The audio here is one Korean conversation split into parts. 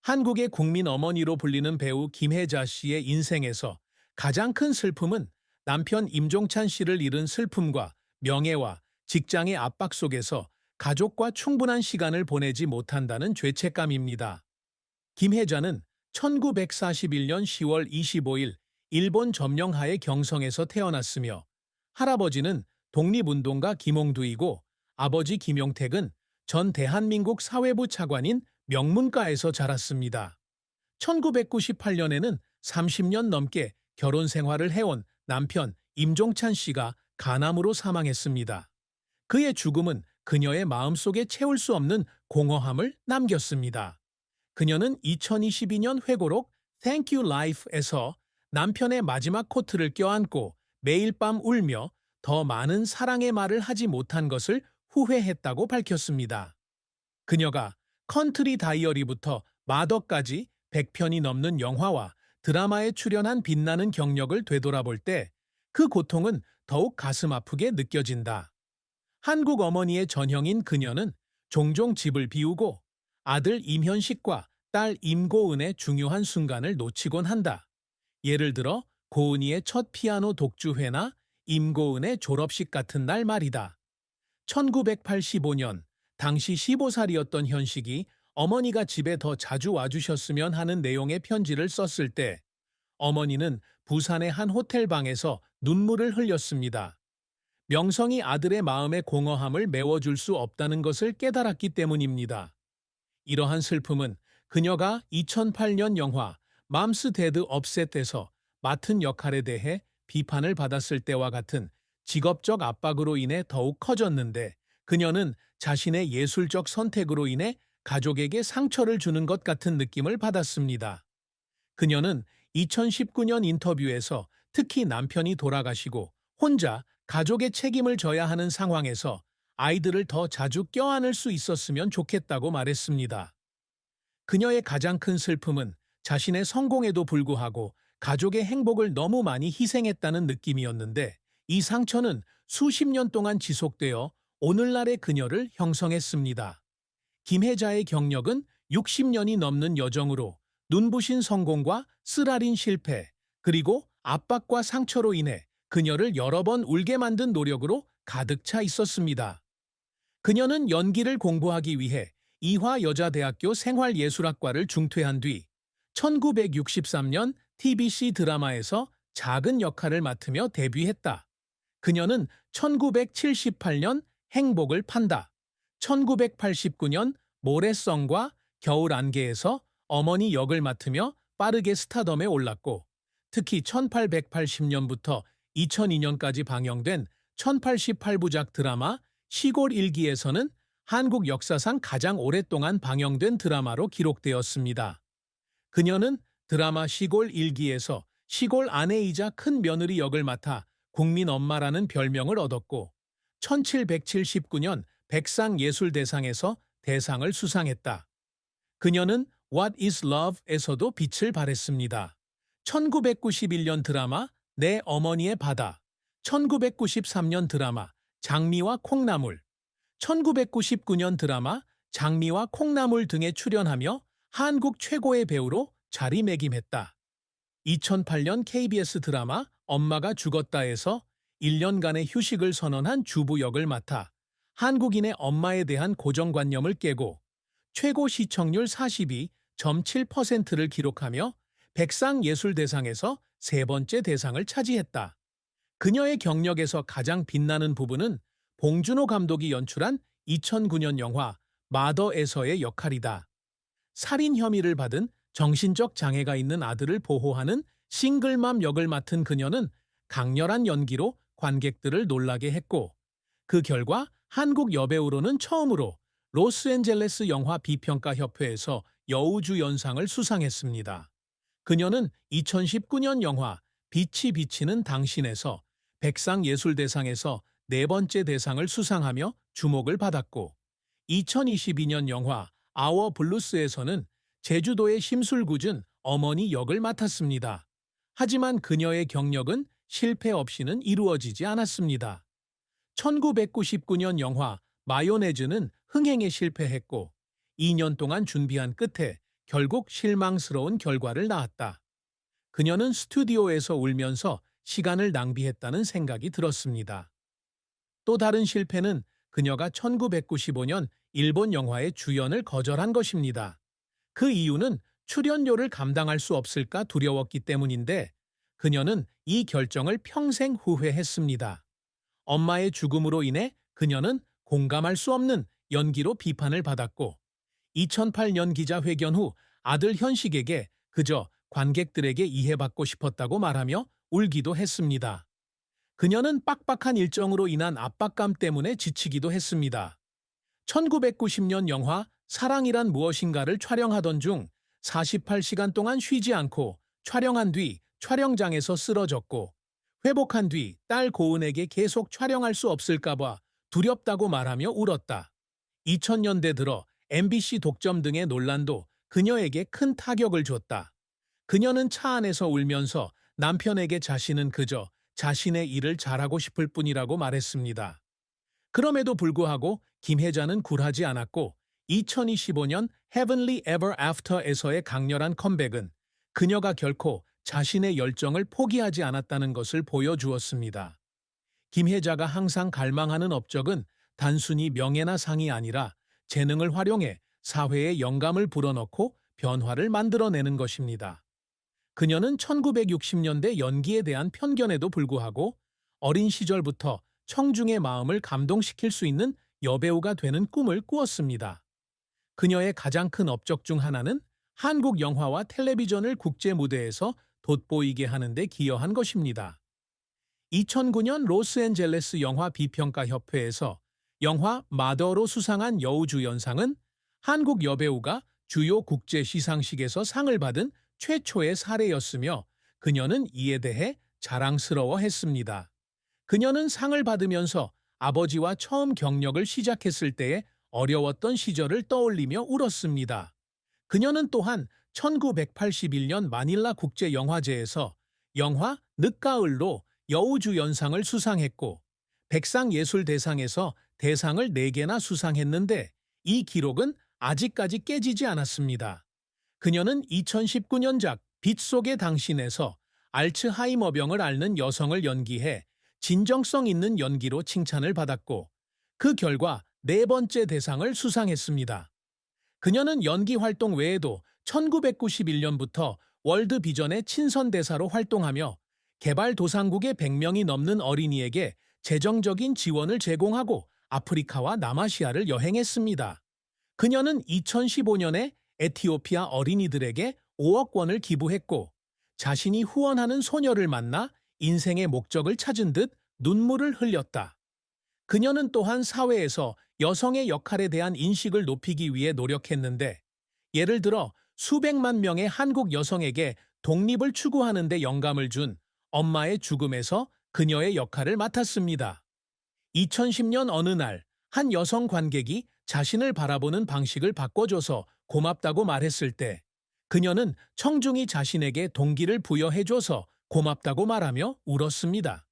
한국의 국민 어머니로 불리는 배우 김혜자 씨의 인생에서 가장 큰 슬픔은 남편 임종찬 씨를 잃은 슬픔과 명예와 직장의 압박 속에서 가족과 충분한 시간을 보내지 못한다는 죄책감입니다. 김혜자는 1941년 10월 25일 일본 점령하에 경성에서 태어났으며 할아버지는 독립운동가 김홍두이고 아버지 김용택은 전 대한민국 사회부 차관인 명문가에서 자랐습니다. 1998년에는 30년 넘게 결혼 생활을 해온 남편 임종찬 씨가 간암으로 사망했습니다. 그의 죽음은 그녀의 마음속에 채울 수 없는 공허함을 남겼습니다. 그녀는 2022년 회고록 Thank You Life에서 남편의 마지막 코트를 껴안고 매일 밤 울며 더 많은 사랑의 말을 하지 못한 것을 후회했다고 밝혔습니다. 그녀가 컨트리 다이어리부터 마더까지 100편이 넘는 영화와 드라마에 출연한 빛나는 경력을 되돌아볼 때 그 고통은 더욱 가슴 아프게 느껴진다. 한국 어머니의 전형인 그녀는 종종 집을 비우고 아들 임현식과 딸 임고은의 중요한 순간을 놓치곤 한다. 예를 들어 고은이의 첫 피아노 독주회나 임고은의 졸업식 같은 날 말이다. 1985년 당시 15살이었던 현식이 어머니가 집에 더 자주 와주셨으면 하는 내용의 편지를 썼을 때 어머니는 부산의 한 호텔방에서 눈물을 흘렸습니다. 명성이 아들의 마음의 공허함을 메워줄 수 없다는 것을 깨달았기 때문입니다. 이러한 슬픔은 그녀가 2008년 영화 맘스 데드 업셋에서 맡은 역할에 대해 비판을 받았을 때와 같은 직업적 압박으로 인해 더욱 커졌는데 그녀는 자신의 예술적 선택으로 인해 가족에게 상처를 주는 것 같은 느낌을 받았습니다. 그녀는 2019년 인터뷰에서 특히 남편이 돌아가시고 혼자 가족의 책임을 져야 하는 상황에서 아이들을 더 자주 껴안을 수 있었으면 좋겠다고 말했습니다. 그녀의 가장 큰 슬픔은 자신의 성공에도 불구하고 가족의 행복을 너무 많이 희생했다는 느낌이었는데 이 상처는 수십 년 동안 지속되어 오늘날의 그녀를 형성했습니다. 김혜자의 경력은 60년이 넘는 여정으로 눈부신 성공과 쓰라린 실패, 그리고 압박과 상처로 인해 그녀를 여러 번 울게 만든 노력으로 가득 차 있었습니다. 그녀는 연기를 공부하기 위해 이화여자대학교 생활예술학과를 중퇴한 뒤 1963년 TBC 드라마에서 작은 역할을 맡으며 데뷔했다. 그녀는 1978년 행복을 판다, 1989년 모래성과 겨울 안개에서 어머니 역을 맡으며 빠르게 스타덤에 올랐고 특히 1880년부터 2002년까지 방영된 1088부작 드라마 시골 일기에서는 한국 역사상 가장 오랫동안 방영된 드라마로 기록되었습니다. 그녀는 드라마 시골 일기에서 시골 아내이자 큰 며느리 역을 맡아 국민 엄마라는 별명을 얻었고 1779년 백상예술대상에서 대상을 수상했다. 그녀는 What is Love에서도 빛을 발했습니다. 1991년 드라마 내 어머니의 바다, 1993년 드라마 장미와 콩나물, 1999년 드라마 장미와 콩나물 등에 출연하며 한국 최고의 배우로 자리매김했다. 2008년 KBS 드라마 엄마가 죽었다에서 1년간의 휴식을 선언한 주부 역을 맡아 한국인의 엄마에 대한 고정관념을 깨고 최고 시청률 42.7%를 기록하며 백상예술대상에서 세 번째 대상을 차지했다. 그녀의 경력에서 가장 빛나는 부분은 봉준호 감독이 연출한 2009년 영화 마더에서의 역할이다. 살인 혐의를 받은 정신적 장애가 있는 아들을 보호하는 싱글맘 역을 맡은 그녀는 강렬한 연기로 관객들을 놀라게 했고 그 결과 한국 여배우로는 처음으로 로스앤젤레스 영화 비평가 협회에서 여우주연상을 수상했습니다. 그녀는 2019년 영화 빛이 비치는 당신에서 백상예술대상에서 네 번째 대상을 수상하며 주목을 받았고 2022년 영화 아워 블루스에서는 제주도의 심술궂은 어머니 역을 맡았습니다. 하지만 그녀의 경력은 실패 없이는 이루어지지 않았습니다. 1999년 영화 마요네즈는 흥행에 실패했고 2년 동안 준비한 끝에 결국 실망스러운 결과를 낳았다. 그녀는 스튜디오에서 울면서 시간을 낭비했다는 생각이 들었습니다. 또 다른 실패는 그녀가 1995년 일본 영화의 주연을 거절한 것입니다. 그 이유는 출연료를 감당할 수 없을까 두려웠기 때문인데 그녀는 이 결정을 평생 후회했습니다. 엄마의 죽음으로 인해 그녀는 공감할 수 없는 연기로 비판을 받았고 2008년 기자회견 후 아들 현식에게 그저 관객들에게 이해받고 싶었다고 말하며 울기도 했습니다. 그녀는 빡빡한 일정으로 인한 압박감 때문에 지치기도 했습니다. 1990년 영화 사랑이란 무엇인가를 촬영하던 중 48시간 동안 쉬지 않고 촬영한 뒤 촬영장에서 쓰러졌고 회복한 뒤 딸 고은에게 계속 촬영할 수 없을까봐 두렵다고 말하며 울었다. 2000년대 들어 MBC 독점 등의 논란도 그녀에게 큰 타격을 줬다. 그녀는 차 안에서 울면서 남편에게 자신은 그저 자신의 일을 잘하고 싶을 뿐이라고 말했습니다. 그럼에도 불구하고 김혜자는 굴하지 않았고 2025년 Heavenly Ever After에서의 강렬한 컴백은 그녀가 결코 자신의 열정을 포기하지 않았다는 것을 보여주었습니다. 김혜자가 항상 갈망하는 업적은 단순히 명예나 상이 아니라 재능을 활용해 사회에 영감을 불어넣고 변화를 만들어내는 것입니다. 그녀는 1960년대 연기에 대한 편견에도 불구하고 어린 시절부터 청중의 마음을 감동시킬 수 있는 여배우가 되는 꿈을 꾸었습니다. 그녀의 가장 큰 업적 중 하나는 한국 영화와 텔레비전을 국제 무대에서 돋보이게 하는 데 기여한 것입니다. 2009년 로스앤젤레스 영화 비평가 협회에서 영화 마더로 수상한 여우주연상은 한국 여배우가 주요 국제 시상식에서 상을 받은 최초의 사례였으며 그녀는 이에 대해 자랑스러워했습니다. 그녀는 상을 받으면서 아버지와 처음 경력을 시작했을 때의 어려웠던 시절을 떠올리며 울었습니다. 그녀는 또한 1981년 마닐라 국제영화제에서 영화 늦가을로 여우주연상을 수상했고 백상예술대상에서 대상을 4개나 수상했는데 이 기록은 아직까지 깨지지 않았습니다. 그녀는 2019년작 빛 속의 당신에서 알츠하이머병을 앓는 여성을 연기해 진정성 있는 연기로 칭찬을 받았고 그 결과 4번째 대상을 수상했습니다. 그녀는 연기 활동 외에도 1991년부터 월드 비전의 친선대사로 활동하며 개발도상국의 100명이 넘는 어린이에게 재정적인 지원을 제공하고 아프리카와 남아시아를 여행했습니다. 그녀는 2015년에 에티오피아 어린이들에게 5억 원을 기부했고 자신이 후원하는 소녀를 만나 인생의 목적을 찾은 듯 눈물을 흘렸다. 그녀는 또한 사회에서 여성의 역할에 대한 인식을 높이기 위해 노력했는데 예를 들어 수백만 명의 한국 여성에게 독립을 추구하는 데 영감을 준 엄마의 죽음에서 그녀의 역할을 맡았습니다. 2010년 어느 날 한 여성 관객이 자신을 바라보는 방식을 바꿔줘서 고맙다고 말했을 때 그녀는 청중이 자신에게 동기를 부여해줘서 고맙다고 말하며 울었습니다.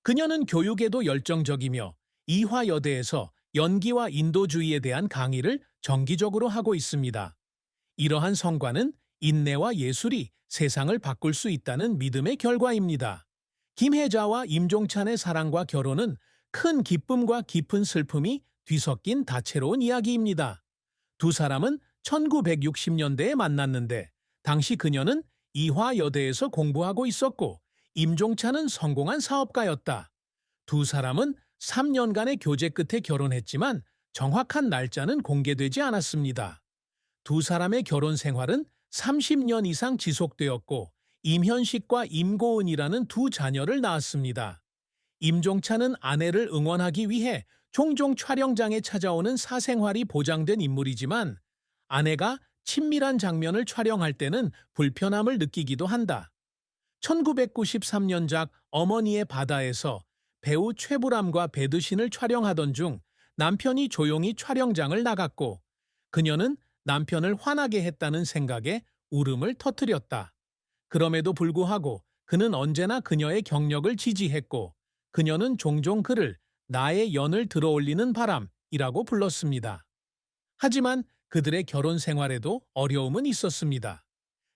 그녀는 교육에도 열정적이며 이화여대에서 연기와 인도주의에 대한 강의를 정기적으로 하고 있습니다. 이러한 성과는 인내와 예술이 세상을 바꿀 수 있다는 믿음의 결과입니다. 김혜자와 임종찬의 사랑과 결혼은 큰 기쁨과 깊은 슬픔이 뒤섞인 다채로운 이야기입니다. 두 사람은 1960년대에 만났는데 당시 그녀는 이화여대에서 공부하고 있었고 임종찬은 성공한 사업가였다. 두 사람은 3년간의 교제 끝에 결혼했지만 정확한 날짜는 공개되지 않았습니다. 두 사람의 결혼 생활은 30년 이상 지속되었고 임현식과 임고은이라는 두 자녀를 낳았습니다. 임종찬은 아내를 응원하기 위해 종종 촬영장에 찾아오는 사생활이 보장된 인물이지만 아내가 친밀한 장면을 촬영할 때는 불편함을 느끼기도 한다. 1993년작 어머니의 바다에서 배우 최불암과 배두신을 촬영하던 중 남편이 조용히 촬영장을 나갔고 그녀는 남편을 화나게 했다는 생각에 울음을 터뜨렸다. 그럼에도 불구하고 그는 언제나 그녀의 경력을 지지했고 그녀는 종종 그를 나의 연을 들어올리는 바람이라고 불렀습니다. 하지만 그들의 결혼 생활에도 어려움은 있었습니다.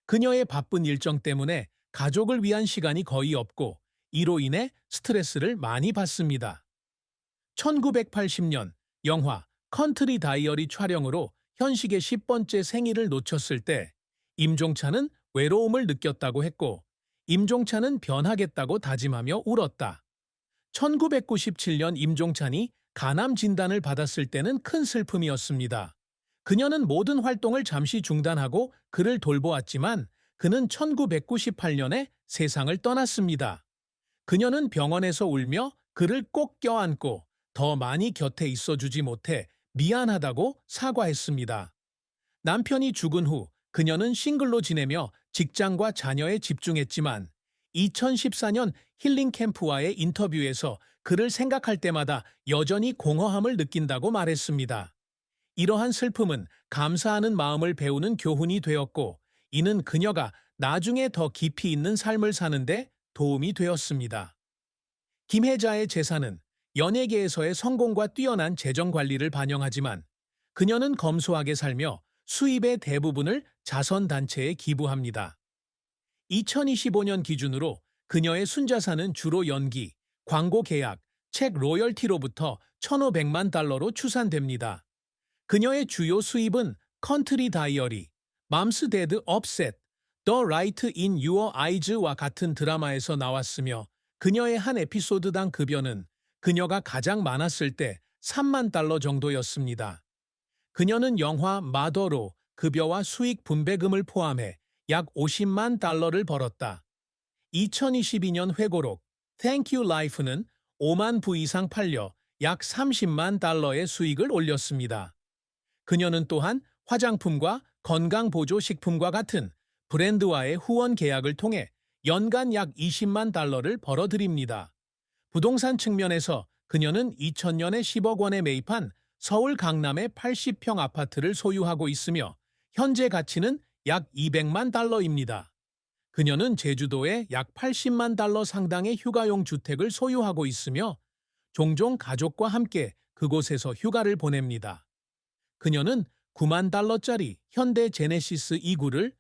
그녀의 바쁜 일정 때문에 가족을 위한 시간이 거의 없고 이로 인해 스트레스를 많이 받습니다. 1980년 영화 컨트리 다이어리 촬영으로 현식의 10번째 생일을 놓쳤을 때 임종찬은 외로움을 느꼈다고 했고 임종찬은 변하겠다고 다짐하며 울었다. 1997년 임종찬이 간암 진단을 받았을 때는 큰 슬픔이었습니다. 그녀는 모든 활동을 잠시 중단하고 그를 돌보았지만 그는 1998년에 세상을 떠났습니다. 그녀는 병원에서 울며 그를 꼭 껴안고 더 많이 곁에 있어주지 못해 미안하다고 사과했습니다. 남편이 죽은 후 그녀는 싱글로 지내며 직장과 자녀에 집중했지만 2014년 힐링 캠프와의 인터뷰에서 그를 생각할 때마다 여전히 공허함을 느낀다고 말했습니다. 이러한 슬픔은 감사하는 마음을 배우는 교훈이 되었고 이는 그녀가 나중에 더 깊이 있는 삶을 사는데 도움이 되었습니다. 김혜자의 재산은 연예계에서의 성공과 뛰어난 재정 관리를 반영하지만 그녀는 검소하게 살며 수입의 대부분을 자선단체에 기부합니다. 2025년 기준으로 그녀의 순자산은 주로 연기, 광고 계약, 책 로열티로부터 1,500만 달러로 추산됩니다. 그녀의 주요 수입은 컨트리 다이어리, 맘스 데드 업셋, 더 라이트 인 유어 아이즈와 같은 드라마에서 나왔으며 그녀의 한 에피소드당 급여는 그녀가 가장 많았을 때 3만 달러 정도였습니다. 그녀는 영화 마더로 급여와 수익 분배금을 포함해 약 50만 달러를 벌었다. 2022년 회고록 Thank You Life는 5만 부 이상 팔려 약 30만 달러의 수익을 올렸습니다. 그녀는 또한 화장품과 건강보조식품과 같은 브랜드와의 후원 계약을 통해 연간 약 20만 달러를 벌어들입니다. 부동산 측면에서 그녀는 2000년에 10억 원에 매입한 서울 강남의 80평 아파트를 소유하고 있으며 현재 가치는 약 200만 달러입니다. 그녀는 제주도에 약 80만 달러 상당의 휴가용 주택을 소유하고 있으며 종종 가족과 함께 그곳에서 휴가를 보냅니다. 그녀는 9만 달러짜리 현대 제네시스 2구를